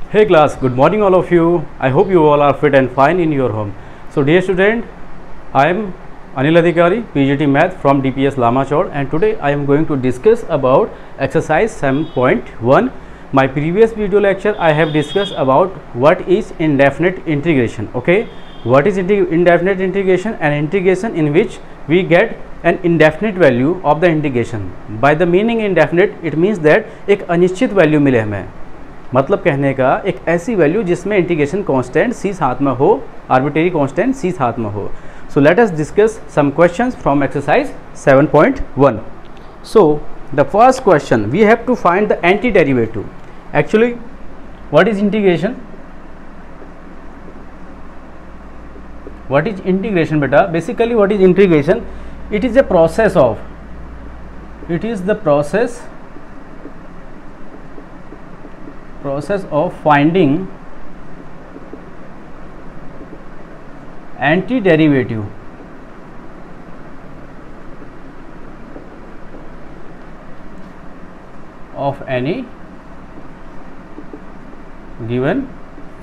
Hey class, good morning all of you. I hope you all are fit and fine in your home. So dear student, I am Anil Adhikari, PGT Math from DPS Lamachod, and today I am going to discuss about exercise 7.1. My previous video lecture I have discussed about what is indefinite integration. Okay, what is indefinite integration? An integration in which we get an indefinite value of the integration. By the meaning indefinite, it means that एक अनिश्चित value मिले हमें, मतलब कहने का एक ऐसी value जिसमें इंटीग्रेशन कांस्टेंट c साथ में हो, आर्बिट्रेरी कांस्टेंट c साथ में हो. So let us discuss some questions from exercise 7.1. So the first question, we have to find the antiderivative. Actually, what is integration? What is integration, beta? Basically, what is integration? It is a process of, it is the process of finding antiderivative of any given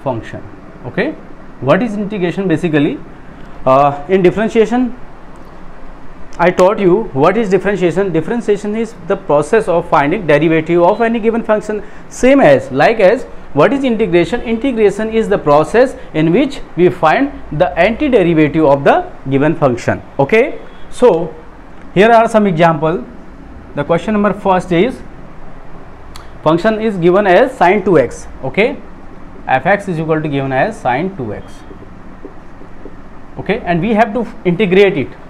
function. Okay, what is integration? Basically, in differentiation I taught you what is differentiation. Differentiation is the process of finding derivative of any given function. Same as, like as, what is integration? Integration is the process in which we find the antiderivative of the given function. Okay, so here are some example. The question number first is, function is given as sin 2x. Okay, fx is equal to given as sin 2x. Okay, and we have to integrate it.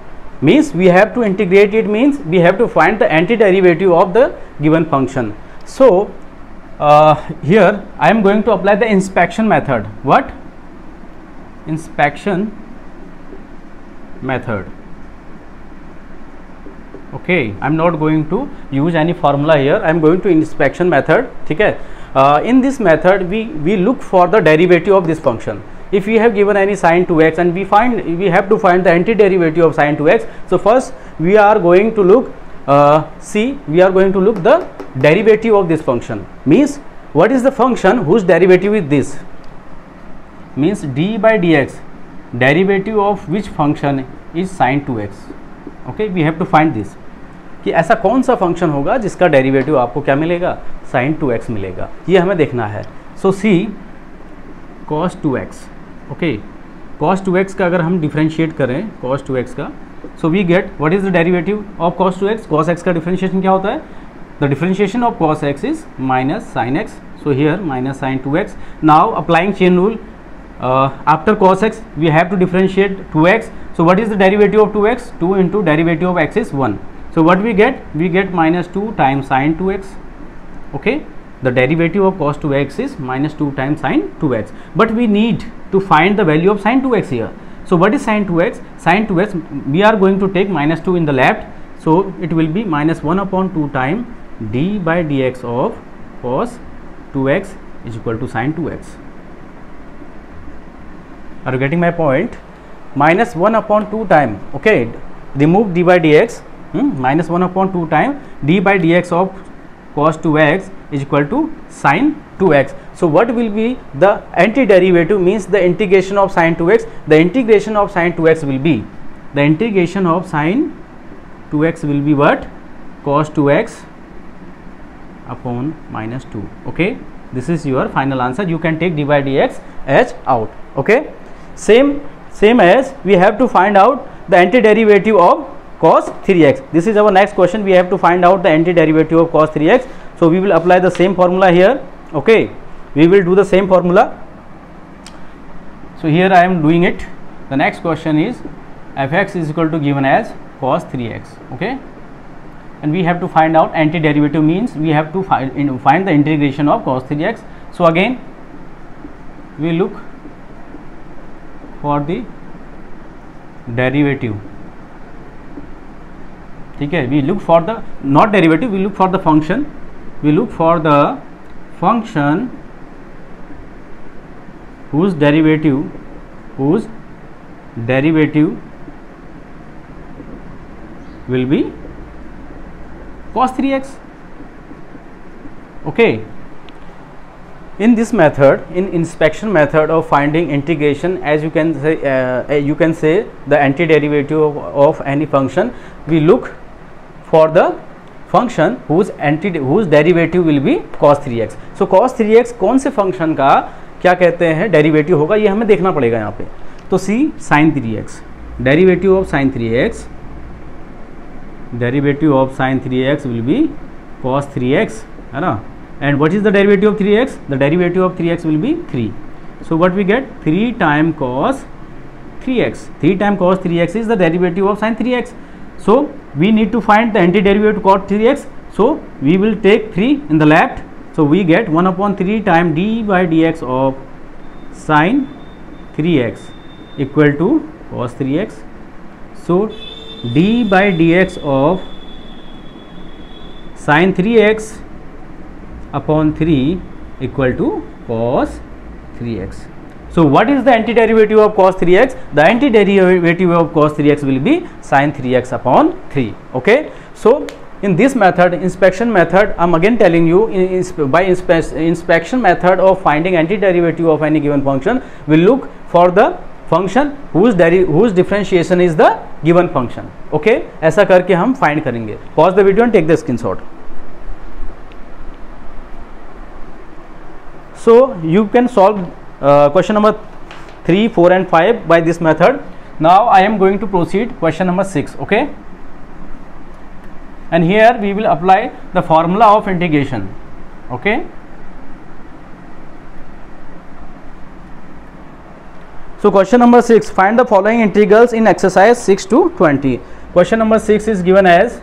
Means we have to integrate it, means we have to find the antiderivative of the given function. So here I am going to apply the inspection method. What? Inspection method. Okay, I am not going to use any formula here. I am going to inspection method. Okay, in this method we look for the derivative of this function. If we have given any sin 2x and we have to find the antiderivative of sin 2x. So first we are going to look we are going to look the derivative of this function. Means what is the function whose derivative is this? Means d by dx, derivative of which function is sin 2x. Okay, we have to find this, कि ऐसा कौन सा function होगा जिसका derivative आपको क्या मिलेगा? sin 2x मिलेगा. ये हमें देखना है. So see cos 2x. Okay, cos 2x का अगर हम डिफ्रेंशिएट करें cos 2x का, so we get what is the derivative of cos 2x. cos x का डिफ्रेंशिएशन क्या होता है? The differentiation of cos x is minus sin x. So here minus sin 2x. Now applying chain rule, after cos x we have to differentiate 2x. so what is the derivative of 2x? 2 into derivative of x is 1. so what we get? We get minus 2 times sin 2x. okay, the derivative of cos 2x is minus 2 times sin 2x, but we need to find the value of sin 2x here. So what is sin 2x? Sin 2x, we are going to take minus 2 in the left, so it will be minus 1 upon 2 times d by dx of cos 2x is equal to sin 2x. Are you getting my point? Minus 1 upon 2 times, okay, remove d by dx, minus 1 upon 2 times d by dx of cos 2x is equal to sin 2x. So what will be the antiderivative? Means the integration of sin 2x. The integration of sin 2x will be, the integration of sin 2x will be what? Cos 2x upon minus 2. Okay, this is your final answer. You can take d by dx as out. Okay, same as we have to find out the antiderivative of cos 3x. This is our next question. We have to find out the antiderivative of cos 3x. So we will apply the same formula here. Okay, we will do the same formula. So here I am doing it. The next question is fx is equal to given as cos 3x. Okay, and we have to find out antiderivative, means we have to find the integration of cos 3x. So again we look for the derivative. Okay, we look for the, not derivative, we look for the function. We look for the function whose derivative will be cos 3x. Okay, in this method, in inspection method of finding integration, as you can say the antiderivative of any function, we look for the function whose derivative will be cos 3x. So cos 3x कौन से function का क्या कहते हैं derivative होगा, ये हमें देखना पड़ेगा यहाँ पे. तो सी sin 3x, derivative of sin 3x, derivative of sin 3x will be cos 3x, है ना. And what is the derivative of 3x? The derivative of 3x will be 3. So what we get? 3 times cos 3x. 3 times cos 3x is the derivative of sin 3x. So we need to find the antiderivative of cos 3x. So we will take 3 in the left. So we get 1 upon 3 times d by dx of sin 3x equal to cos 3x. So d by dx of sin 3x upon 3 equal to cos 3x. So what is the antiderivative of cos 3x? The antiderivative of cos 3x will be sin 3x upon 3. Okay. So in this method, inspection method, I am again telling you, by inspection method of finding antiderivative of any given function, we will look for the function whose differentiation is the given function. Okay. ऐसा करके हम find करेंगे. Pause the video and take the screenshot. So you can solve question number 3, 4 and 5 by this method. Now I am going to proceed question number 6. Okay. And here we will apply the formula of integration. Okay. So question number 6, find the following integrals in exercise 6 to 20. Question number 6 is given as,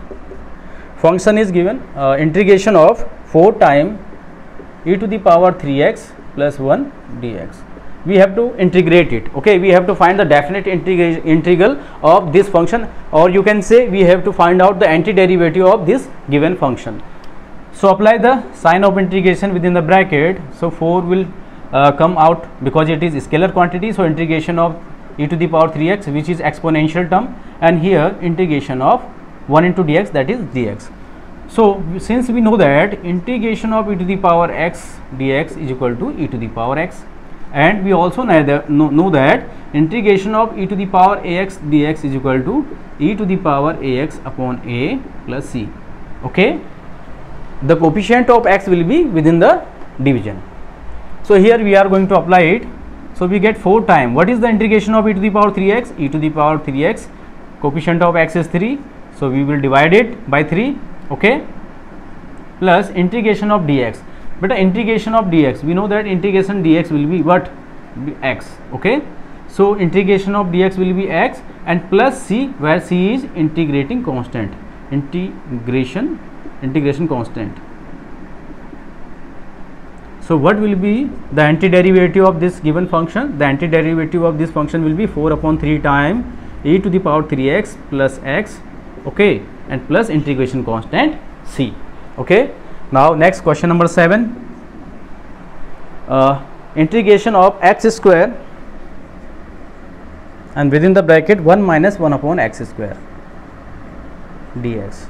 function is given integration of 4 times e to the power 3x plus 1 dx. We have to integrate it. Okay, we have to find the definite integral of this function, or you can say we have to find out the antiderivative of this given function. So apply the sign of integration within the bracket. So 4 will come out because it is scalar quantity. So integration of e to the power 3x, which is exponential term, and here integration of 1 into dx, that is dx. So since we know that integration of e to the power x dx is equal to e to the power x, and we also know that integration of e to the power ax dx is equal to e to the power ax upon a plus c. Okay, the coefficient of x will be within the division. So here we are going to apply it. So we get 4 times, what is the integration of e to the power 3x? E to the power 3x, coefficient of x is 3, so we will divide it by 3. Okay, plus integration of dx. But the integration of dx, we know that integration dx will be what? X. Okay, so integration of dx will be x, and plus c, where c is integrating constant, integration constant. So what will be the antiderivative of this given function? The antiderivative of this function will be 4 upon 3 times e to the power 3x plus x. Okay, and plus integration constant c. Okay, now next question number 7, integration of x square and within the bracket 1 minus 1 upon x square dx.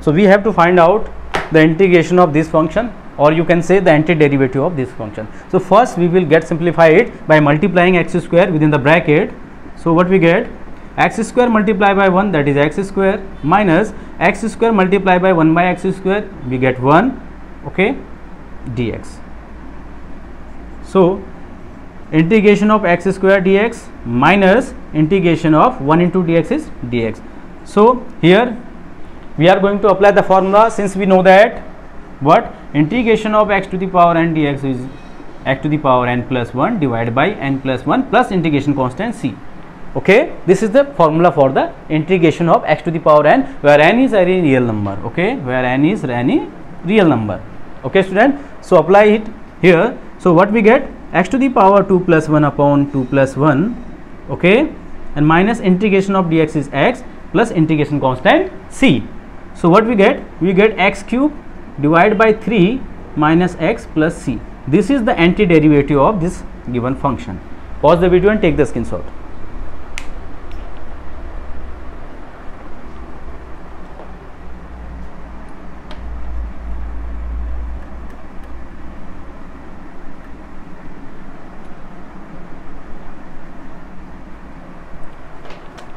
So we have to find out the integration of this function, or you can say the antiderivative of this function. So first we will get simplify it by multiplying x square within the bracket. So what we get? X square multiplied by 1, that is x square, minus x square multiplied by 1 by x square, we get 1. Okay, dx. So integration of x square dx minus integration of 1 into dx is dx. So here we are going to apply the formula, since we know that what integration of x to the power n dx is x to the power n plus 1 divided by n plus 1 plus integration constant c. Okay, this is the formula for the integration of x to the power n, where n is any real number. Okay, where n is any real number. Okay student, so apply it here. So what we get? X to the power 2 plus 1 upon 2 plus 1. Okay, and minus integration of dx is x plus integration constant c. So what we get? We get x cube divided by 3 minus x plus c. This is the antiderivative of this given function. Pause the video and take the screenshot.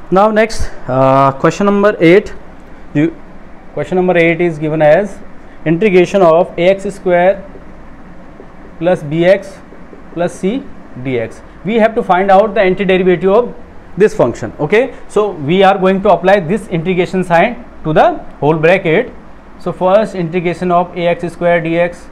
Now next, question number 8. Question number 8 is given as integration of ax square plus bx plus c dx. We have to find out the antiderivative of this function. Okay, so we are going to apply this integration sign to the whole bracket. So first integration of ax square dx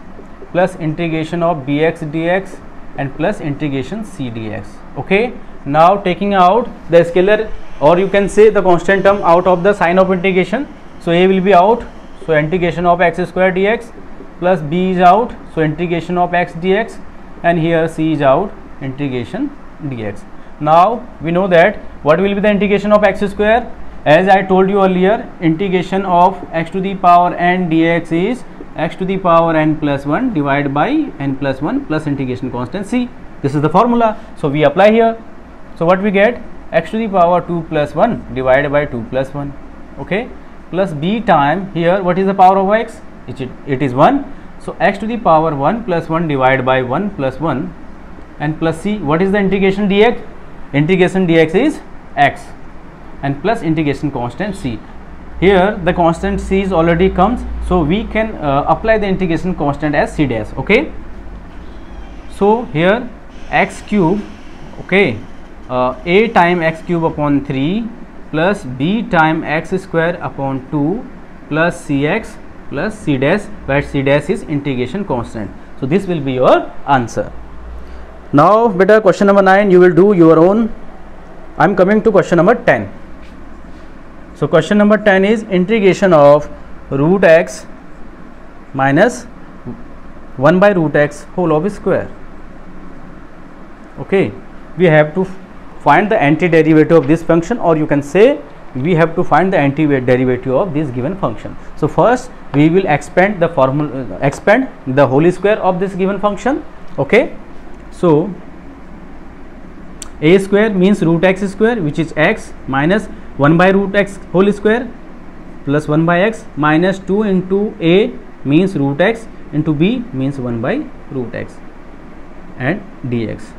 plus integration of bx dx and plus integration c dx. Okay, now taking out the scalar, or you can say the constant term out of the sign of integration. So a will be out, so integration of x square dx, plus b is out, so integration of x dx, and here c is out, integration dx. Now we know that what will be the integration of x square. As I told you earlier, integration of x to the power n dx is x to the power n plus 1 divided by n plus 1 plus integration constant c. This is the formula, so we apply here. So what we get, x to the power 2 plus 1 divided by 2 plus 1, okay, plus b time here what is the power of x, it is 1, so x to the power 1 plus 1 divided by 1 plus 1 and plus c. What is the integration dx? Integration dx is x and plus integration constant c. Here the constant c is already comes, so we can apply the integration constant as c dash. Okay, so here x cube, okay, a time x cube upon 3 plus b time x square upon 2 plus cx plus c dash, where c dash is integration constant. So this will be your answer. Now beta, question number 9 you will do your own. I am coming to question number 10. So question number 10 is integration of root x minus 1 by root x whole of square. Okay, we have to find the antiderivative of this function, or you can say we have to find the antiderivative of this given function. So first we will expand the formula, expand the whole square of this given function. Okay, so a square means root x square, which is x, minus 1 by root x whole square plus 1 by x, minus 2 into a means root x into b means 1 by root x and dx.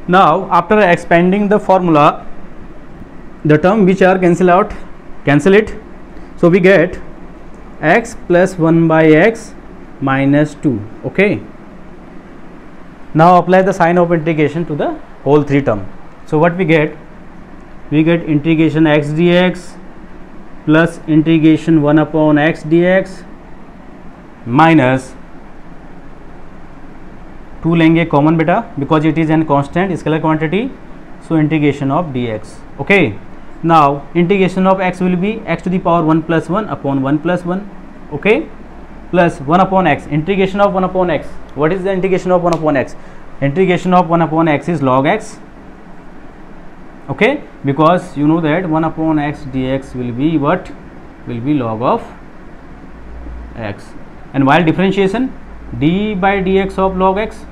Now after expanding the formula, the term which are cancel it, so we get x plus 1 by x minus 2. Okay, now apply the sign of integration to the whole three term. So what we get integration x dx plus integration 1 upon x dx minus 2 लेंगे common बेटा, because it is an constant scalar quantity, so integration of dx. Okay, now integration of x will be x to the power 1 plus 1 upon 1 plus 1, okay, plus 1 upon x, integration of 1 upon x. What is the integration of 1 upon x? Integration of 1 upon x is log x. Okay, because you know that 1 upon x dx will be what? Will be log of x, and while differentiation d by dx of log x,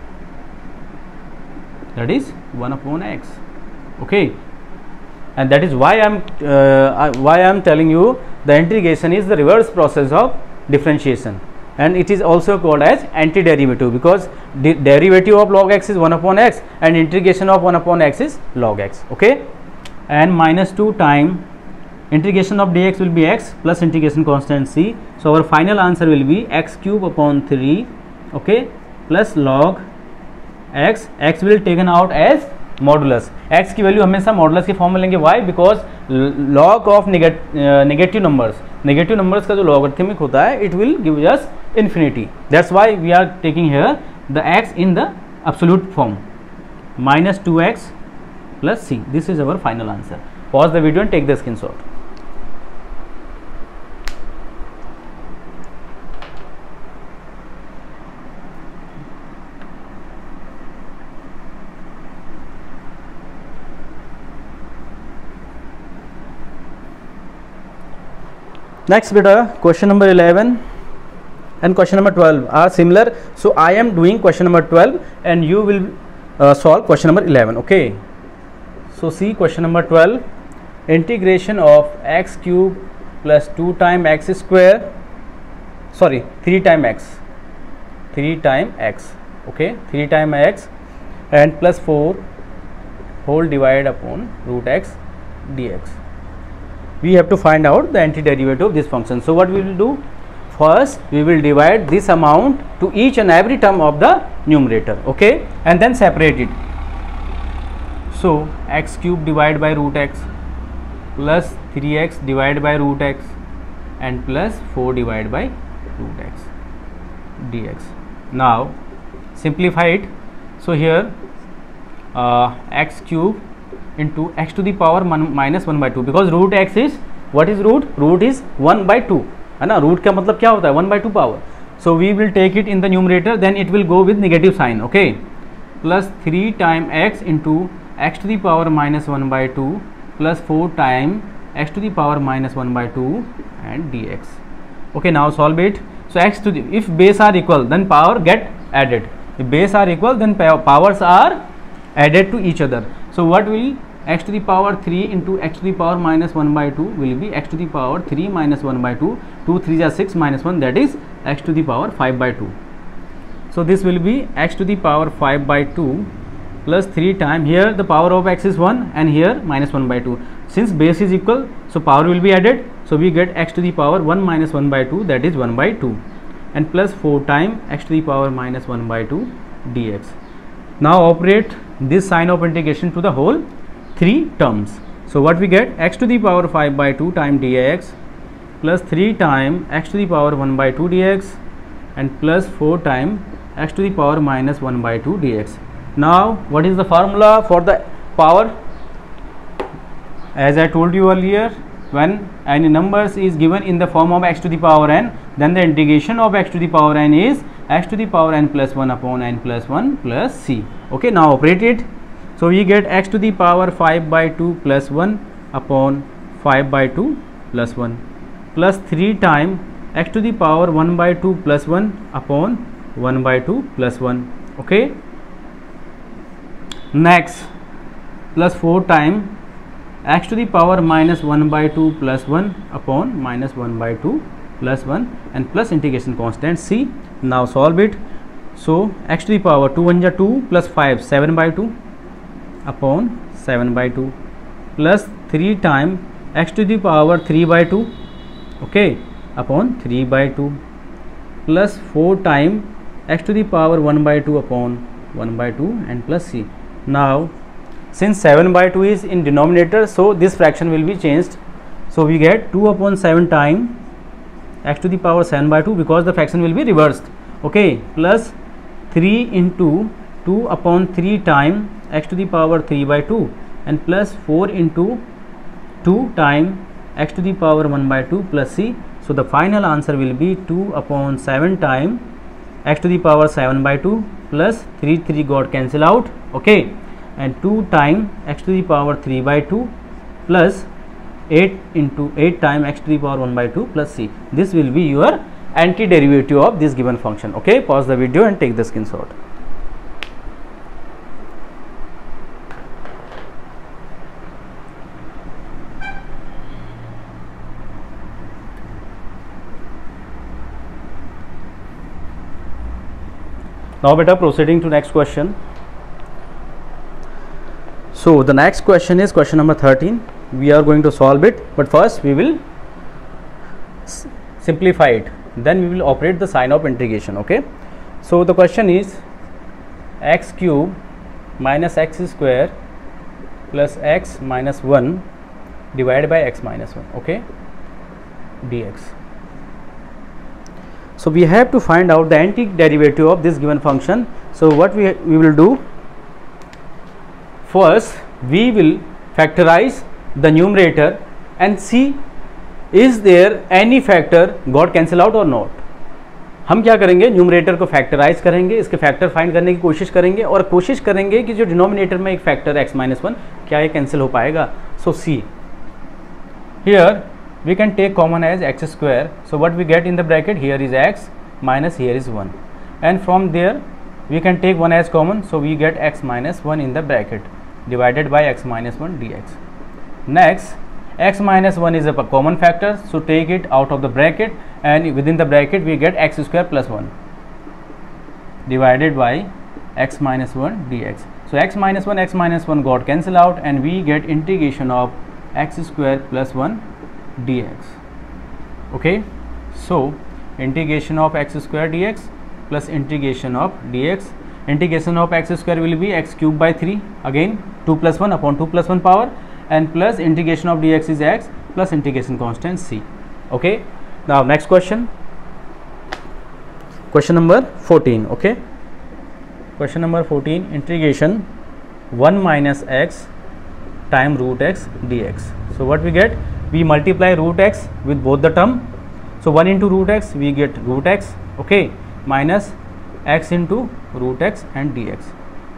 that is 1 upon x. Okay, and that is why I am telling you the integration is the reverse process of differentiation, and it is also called as antiderivative, because the derivative of log x is 1 upon x and integration of 1 upon x is log x. Okay, and minus 2 time integration of dx will be x plus integration constant c. So our final answer will be x cube upon 3, okay, plus log x. X will taken out as modulus. x की value हमेशा modulus के form में लेंगे. Why? Because log of negative numbers का जो logarithmic होता है it will give us infinity. That's why we are taking here the x in the absolute form. Minus 2x plus c. This is our final answer. Pause the video and take the screenshot. Next beta, question number 11 and question number 12 are similar, so I am doing question number 12 and you will solve question number 11. Okay, so see question number 12, integration of x cube plus 2 times x square, sorry 3 times x, okay, 3 times x and plus 4 whole divided upon root x dx. We have to find out the antiderivative of this function. So what we will do? First we will divide this amount to each and every term of the numerator, okay, and then separate it. So x cube divided by root x plus 3x divided by root x and plus 4 divided by root x dx. Now simplify it. So here x cube into x to the power minus 1 by 2, because root x is, what is root? Root is 1 by 2 है ना. Root का मतलब क्या होता है? 1 by 2 power. So we will take it in the numerator, then it will go with negative sign, okay. Plus 3 times x into x to the power minus 1 by 2 plus 4 times x to the power minus 1 by 2 and dx. Okay, now solve it. So x to the, if base are equal then power get added. If base are equal then powers are added to each other. So what will x to the power 3 into x to the power minus 1 by 2 will be x to the power 3 minus 1 by 2, 2 3 are 6 minus 1, that is x to the power 5 by 2. So this will be x to the power 5 by 2 plus 3 times, here the power of x is 1 and here minus 1 by 2. Since base is equal, so power will be added. So we get x to the power 1 minus 1 by 2, that is 1 by 2, and plus 4 times x to the power minus 1 by 2 dx. Now operate this sign of integration to the whole 3 terms. So what we get? X to the power 5 by 2 times dx plus 3 times x to the power 1 by 2 dx and plus 4 times x to the power minus 1 by 2 dx. Now what is the formula for the power? As I told you earlier, when any numbers is given in the form of x to the power n, then the integration of x to the power n is x to the power n plus 1 upon n plus 1 plus c. Okay, now operate it. So we get x to the power 5 by 2 plus 1 upon 5 by 2 plus 1 plus 3 times x to the power 1 by 2 plus 1 upon 1 by 2 plus 1. Okay, next plus 4 times x to the power minus 1 by 2 plus 1 upon minus 1 by 2 plus 1 and plus integration constant c. Now solve it. So x to the power 2 1 ja 2 plus 5 7 by 2 upon 7 by 2 plus 3 times x to the power 3 by 2, okay, upon 3 by 2 plus 4 times x to the power 1 by 2 upon 1 by 2 and plus c. Now since 7 by 2 is in denominator, so this fraction will be changed. So we get 2 upon 7 times x to the power 7 by 2, because the fraction will be reversed, okay, plus 3 into 2 upon 3 times x to the power 3 by 2 and plus 4 into 2 times x to the power 1 by 2 plus c. So the final answer will be 2 upon 7 times x to the power 7 by 2 plus 3 got cancel out, okay, and 2 times x to the power 3 by 2 plus 8 into 8 times x to the power 1 by 2 plus c. This will be your antiderivative of this given function. Okay, pause the video and take the screenshot. Now beta, proceeding to next question. So the next question is question number 13. We are going to solve it, but first we will simplify it, then we will operate the sign of integration. Okay, so the question is x cube minus x square plus x minus 1 divided by x minus 1, okay, dx. So we have to find out the antiderivative of this given function. So what we will do? First we will factorize the numerator and see is there any factor got cancel out or not. हम क्या करेंगे? Numerator को factorise करेंगे, इसके factor find करने की कोशिश करेंगे और कोशिश करेंगे कि जो डिनोमिनेटर में एक फैक्टर x माइनस 1 क्या ये कैंसिल हो पाएगा. So see here we can take common as x square. So what we get in the bracket, here is x minus here is 1, and from there we can take 1 as common. So we get x minus 1 in the bracket divided by x minus 1 dx. Next, x minus 1 is a common factor, so take it out of the bracket, and within the bracket we get x square plus 1 divided by x minus 1 dx. So x minus 1 got cancel out, and we get integration of x square plus 1 dx. Okay, so integration of x square dx plus integration of dx. Integration of x square will be x cube by 3, again 2 plus 1 upon 2 plus 1 power, and plus integration of dx is x plus integration constant c. Okay, now next question, question number 14. Okay, question number 14, integration 1 minus x time root x dx. So what we get, we multiply root x with both the term, so 1 into root x we get root x, okay, minus x into root x and dx.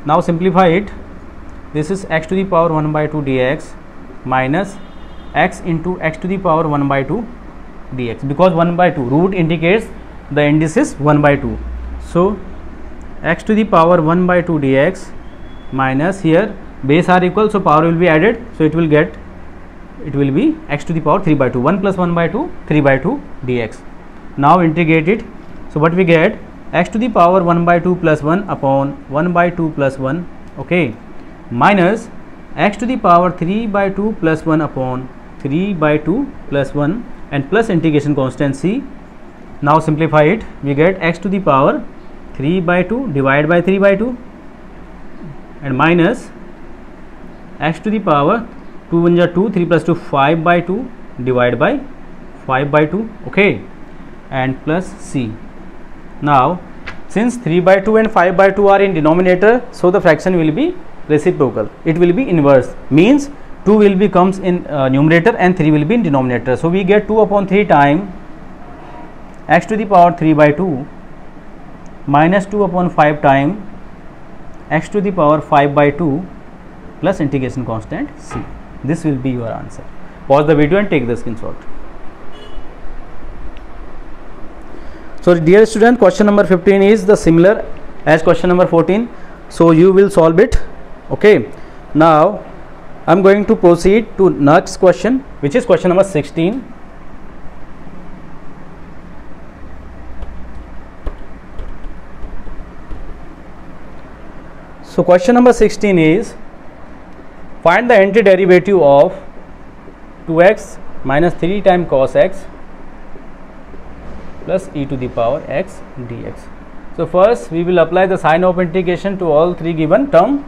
Now simplify it, this is x to the power 1 by 2 dx minus x into x to the power 1 by 2 dx, because 1 by 2 root indicates the indices 1 by 2. So x to the power 1 by 2 dx minus, here base are equal, so power will be added, so it will be x to the power 3 by 2, 1 plus 1 by 2, 3 by 2 dx. Now integrate it, so what we get, x to the power 1 by 2 plus 1 upon 1 by 2 plus 1, okay, minus x to the power 3 by 2 plus 1 upon 3 by 2 plus 1 and plus integration constant c. Now simplify it, we get x to the power 3 by 2 divided by 3 by 2 and minus x to the power 2 1 2, 3 plus 2 5 by 2 divided by 5 by 2, okay, and plus c. Now since 3 by 2 and 5 by 2 are in denominator, so the fraction will be reciprocal, it will be inverse, means 2 will be comes in numerator and 3 will be in denominator. So we get 2 upon 3 time x to the power 3 by 2 minus 2 upon 5 time x to the power 5 by 2 plus integration constant c. This will be your answer. Pause the video and take the screenshot. So dear student, question number 15 is the similar as question number 14, so you will solve it. Okay, now I am going to proceed to next question, which is question number 16. So question number 16 is, find the antiderivative of 2x minus 3 times cos x plus e to the power x dx. So first we will apply the sign of integration to all three given term.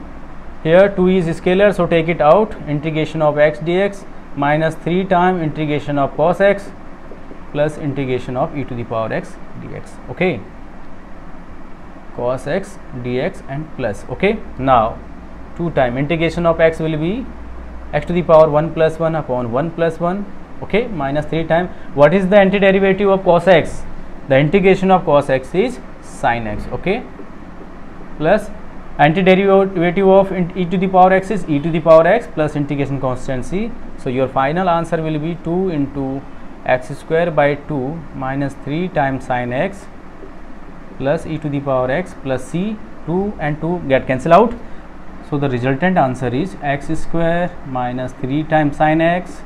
Here 2 is scalar, so take it out, integration of x dx minus 3 times integration of cos x plus integration of e to the power x dx. Okay, cos x dx and plus, okay. Now 2 times integration of x will be x to the power 1 plus 1 upon 1 plus 1, okay, minus 3 times. What is the antiderivative of cos x? The integration of cos x is sin x, okay, plus antiderivative of e to the power x is e to the power x plus integration constant c. So your final answer will be 2 into x square by 2 minus 3 times sin x plus e to the power x plus c. 2 and 2 get cancelled out, so the resultant answer is x square minus 3 times sin x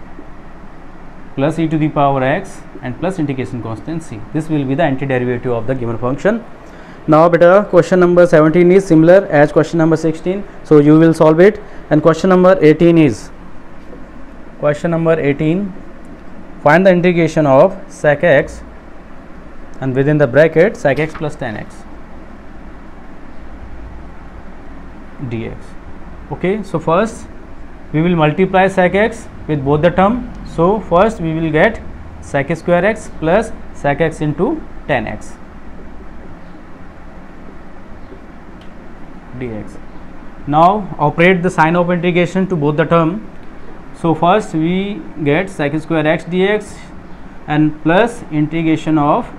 plus e to the power x and plus integration constant c. This will be the antiderivative of the given function. Now beta, question number 17 is similar as question number 16, so you will solve it. And question number 18 is, question number 18, find the integration of sec x and within the bracket sec x plus tan x dx. Okay, so first we will multiply sec x with both the term. So first we will get sec square x plus sec x into tan x dx. Now operate the sign of integration to both the term. So first we get sec square x dx and plus integration of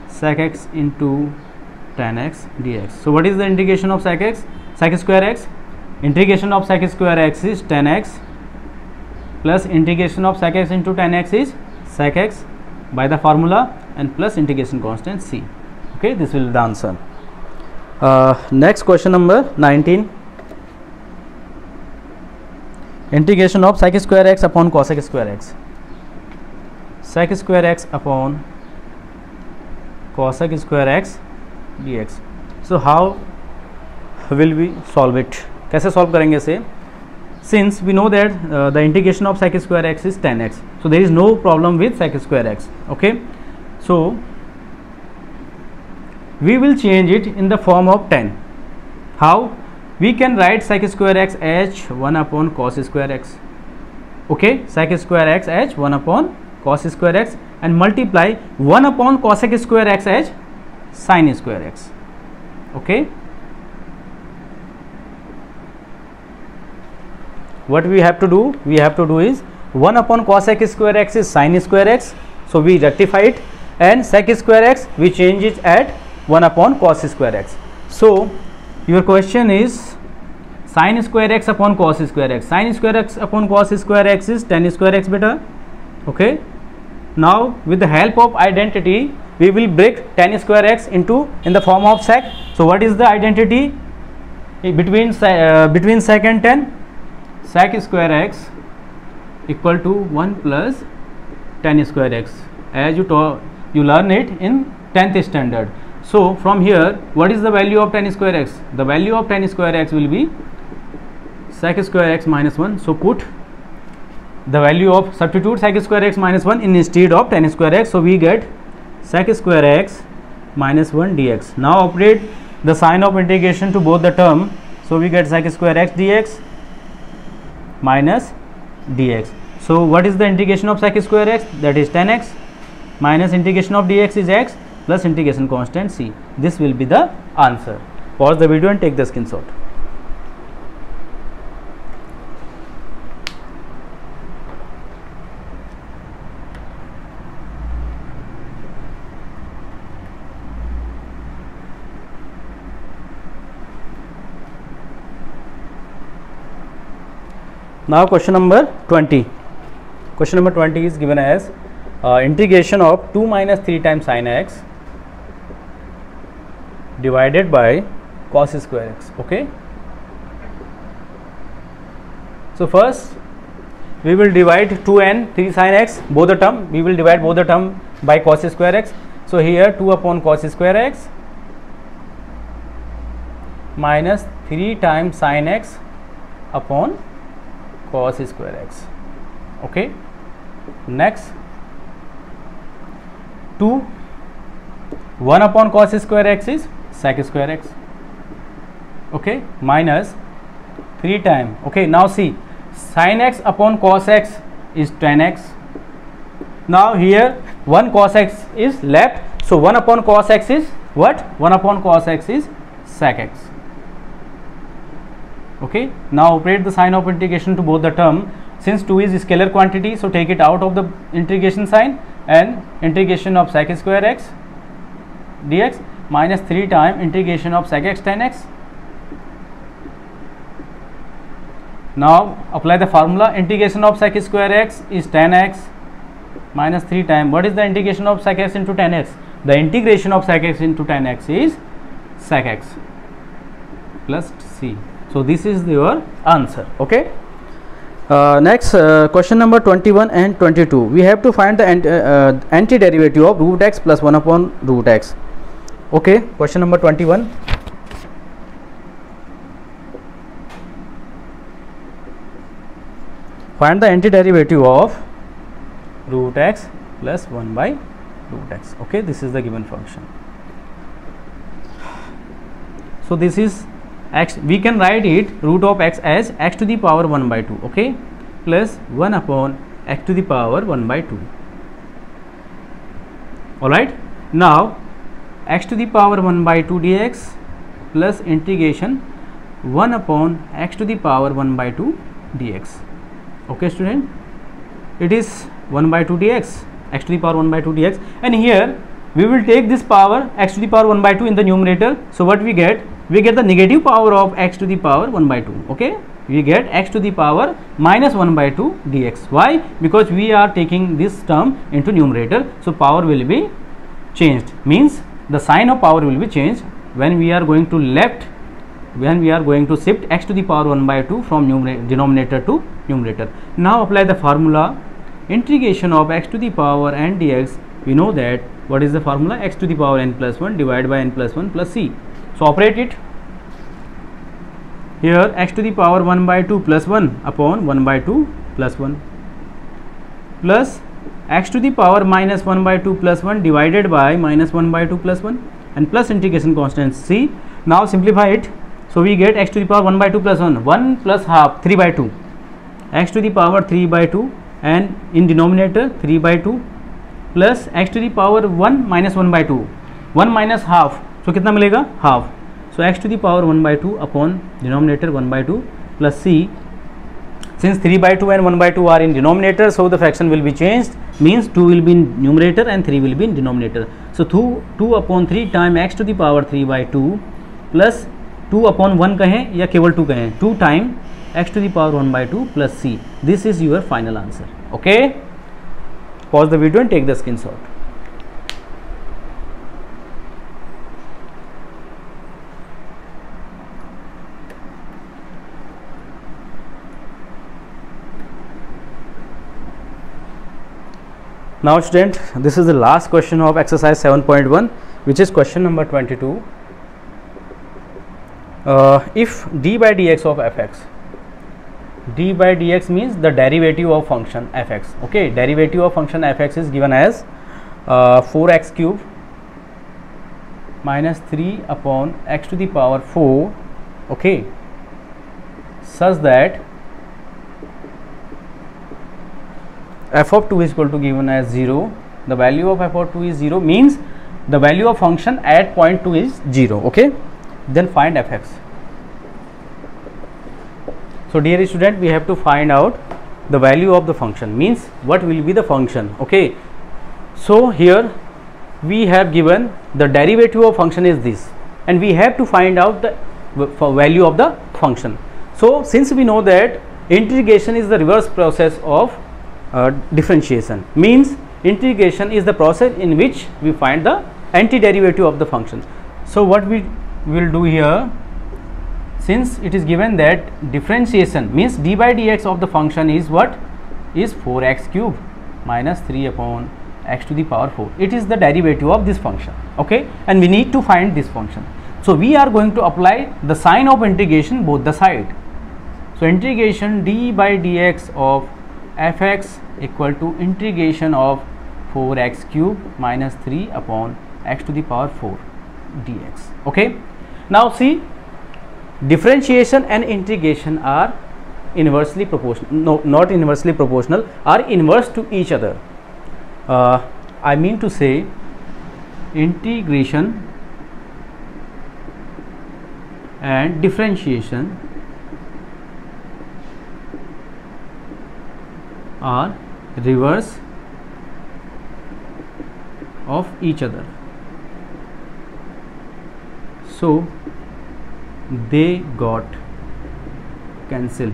sec x into tan x dx. So what is the integration of sec x? Sec square x, integration of sec square x is tan x plus integration of sec x into tan x is sec x by the formula and plus integration constant c. Okay, this will be the answer. Next question number 19, integration of sec square x upon cosec square x, sec square x upon cosec square x dx. So how will we solve it? कैसे solve करेंगे इसे? since we know that the integration of sec square x is 10x, so there is no problem with sec square x. Okay, so we will change it in the form of 10. How? We can write sec square x as 1 upon cos square x. Okay, sec square x as 1 upon cos square x, and multiply 1 upon cosec square x as sin square x. Okay, what we have to do? We have to do is 1 upon cosec square x is sin square x, so we rectify it, and sec square x we change it at 1 upon cos square x. So your question is sin square x upon cos square x. Sin square x upon cos square x is tan square x beta. Okay, now with the help of identity we will break tan square x into in the form of sec. So what is the identity between sec and tan? Sec square x equal to 1 plus tan square x, as you learn it in 10th standard. So from here, what is the value of tan square x? The value of tan square x will be sec square x minus 1. So put the value of, substitute sec square x minus 1 instead of tan square x. So we get sec square x minus 1 dx. Now operate the sign of integration to both the term. So we get sec square x dx minus dx. So what is the integration of sec square x? That is tan x, minus integration of dx is x, plus integration constant c. This will be the answer. Pause the video and take the screenshot. Now question number 20. Question number 20 is given as integration of 2 minus 3 times sin x divided by cos square x. Okay, so first we will divide 2 and 3 sin x, both the term, we will divide both the term by cos square x. So here 2 upon cos square x minus 3 times sin x upon cos square x. Okay, next 2 1 upon cos square x is sec square x. Okay, minus 3 times. Okay, now see, sin x upon cos x is tan x. Now here 1 cos x is left, so 1 upon cos x is what? 1 upon cos x is sec x. Okay, now operate the sign of integration to both the term. Since 2 is scalar quantity, so take it out of the integration sign, and integration of sec square x dx minus 3 times integration of sec x tan x. Now apply the formula. Integration of sec square x is tan x minus 3 times, what is the integration of sec x into tan x? The integration of sec x into tan x is sec x plus c. So this is your answer. Okay, next question number 21 and 22. We have to find the antiderivative of root x plus 1 upon root x. Okay, question number 21. Find the antiderivative of root x plus 1 by root x. Okay, this is the given function. So this is x, we can write it root of x as x to the power 1 by 2, okay, plus 1 upon x to the power 1 by 2. Alright, now x to the power 1 by 2 dx plus integration 1 upon x to the power 1 by 2 dx. Okay student, it is 1 by 2 dx, x to the power 1 by 2 dx, and here we will take this power x to the power 1 by 2 in the numerator. So what we get? We get the negative power of x to the power 1 by 2. Okay, we get x to the power minus 1 by 2 dx. Why? Because we are taking this term into numerator, so power will be changed, means the sign of power will be changed when we are going to left, when we are going to shift x to the power 1 by 2 from denominator to numerator. Now apply the formula. Integration of x to the power n dx, we know that what is the formula? X to the power n plus 1 divided by n plus 1 plus c. So operate it. here x to the power 1 by 2 plus 1 upon 1 by 2 plus 1 plus x to the power minus 1 by 2 plus 1 divided by minus 1 by 2 plus 1 and plus integration constant c. Now simplify it. So we get x to the power 1 by 2 plus 1 plus half 3 by 2, x to the power 3 by 2 and in denominator 3 by 2 plus x to the power 1 minus 1 by 2, 1 minus half, so कितना मिलेगा half. So x to the power 1 by 2 upon denominator 1 by 2 plus c. Since 3 by 2 and 1 by 2 are in denominator, so the fraction will be changed, means 2 will be in numerator and 3 will be in denominator. So 2 upon 3 time x to the power 3 by 2 plus 2 upon 1 कहें या केवल 2 कहें, 2 time x to the power 1 by 2 plus c. This is your final answer. Okay, pause the video and take the screenshot. Now student, this is the last question of exercise 7.1, which is question number 22. If d by dx of fx, d by dx means the derivative of function fx. Okay, derivative of function fx is given as 4x cube minus 3 upon x to the power 4. Okay, such that f of 2 is equal to given as 0. The value of f of 2 is 0, means the value of function at point 2 is 0. Okay, then find fx. So dear student, we have to find out the value of the function, means what will be the function. Okay, so here we have given the derivative of function is this, and we have to find out the value of the function. So since we know that integration is the reverse process of differentiation, means integration is the process in which we find the antiderivative of the function. So what we will do here, since it is given that differentiation means d by dx of the function is what, is 4x cube minus 3 upon x to the power 4. It is the derivative of this function. Okay, and we need to find this function. So we are going to apply the sign of integration both the side. So integration d by dx of fx equal to integration of 4x cube minus 3 upon x to the power 4 dx. Okay, now see, differentiation and integration are inversely proportional, no, not inversely proportional, are inverse to each other. I mean to say integration and differentiation are reverse of each other, so they got cancel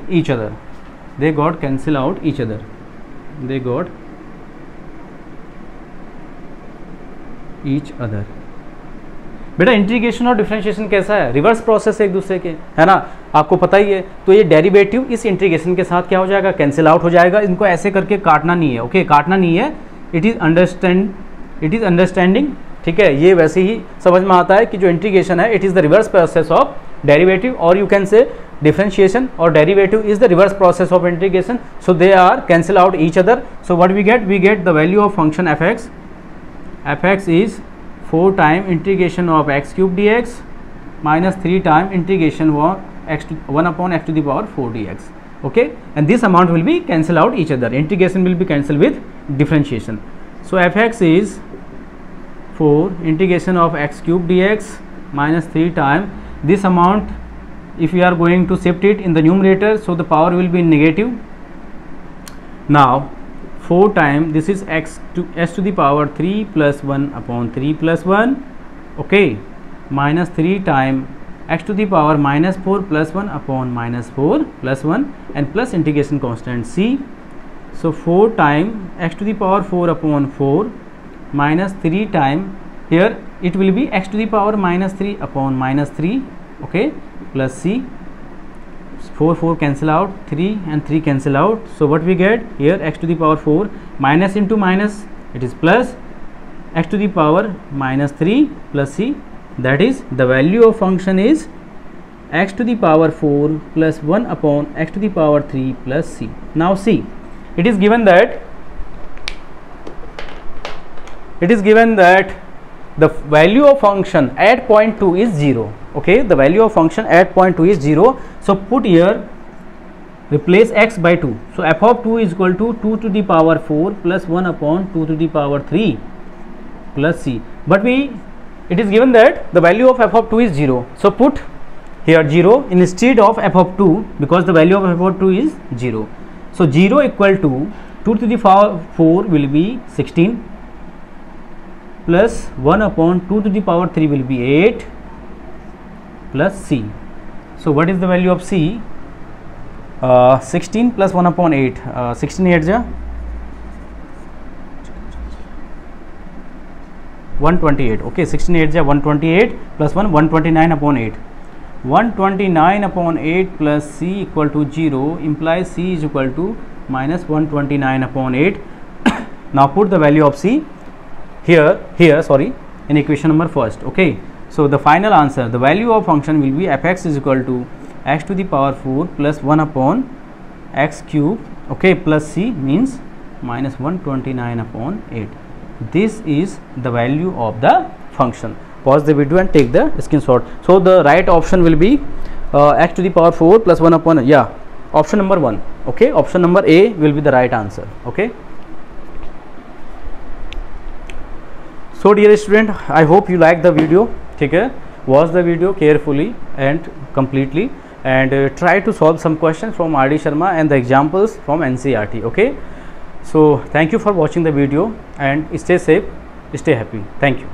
each other, they got cancel out each other, they got each other. बेटा integration और differentiation कैसा है, reverse process एक दूसरे के, है ना, आपको पता ही है. तो ये डेरिवेटिव इस इंटीग्रेशन के साथ क्या हो जाएगा, कैंसिल आउट हो जाएगा. इनको ऐसे करके काटना नहीं है. ओके, काटना नहीं है. It is understanding. ठीक है, ये वैसे ही समझ में आता है कि जो इंटीग्रेशन है it is the reverse process of derivative, और you can say differentiation or derivative is the reverse process of integration, so they are cancel out each other. So what we get the value of function fx. Fx is 4 time integration of x cube dx minus 3 time integration of x to 1 upon x to the power 4 dx. Okay, and this amount will be cancel out each other. Integration will be cancelled with differentiation. So fx is 4 integration of x cube dx minus 3 time this amount. If we are going to shift it in the numerator, so the power will be negative. Now 4 time this is x to s to the power 3 plus 1 upon 3 plus 1. Okay, minus 3 time x to the power minus 4 plus 1 upon minus 4 plus 1 and plus integration constant c. So 4 time x to the power 4 upon 4 minus 3 time, here it will be x to the power minus 3 upon minus 3. Okay, plus c. 4 cancel out, 3 and 3 cancel out. So what we get here, x to the power 4 minus into minus, it is plus x to the power minus 3 plus c that is the value of function is x to the power 4 plus 1 upon x to the power 3 plus c. Now see, it is given that the value of function at point 2 is 0. Okay, the value of function at point 2 is 0. So put here, replace x by 2. So f of 2 is equal to 2 to the power 4 plus 1 upon 2 to the power 3 plus c. But it is given that the value of f of 2 is 0. So put here 0 instead of f of 2, because the value of f of 2 is 0. So 0 equal to 2 to the power 4 will be 16 plus 1 upon 2 to the power 3 will be 8 plus c. So what is the value of c? 16 plus 1 upon 8, 16 8 ja 128. Okay, 16 8 ja 128 plus 1 129 upon 8. 129 upon 8 plus c equal to 0 implies c is equal to minus 129 upon 8. Now put the value of c here in equation number first. Okay, so the final answer, the value of function will be fx is equal to x to the power 4 plus 1 upon x cube, okay, plus c means minus 129 upon 8. This is the value of the function. Pause the video and take the screenshot. So the right option will be x to the power 4 plus 1 upon, yeah, option number 1. Okay, option number A will be the right answer. Okay. So dear student, I hope you like the video. Okay, watch the video carefully and completely, and try to solve some questions from R.D. Sharma and the examples from NCERT. Okay, so thank you for watching the video and stay safe, stay happy. Thank you.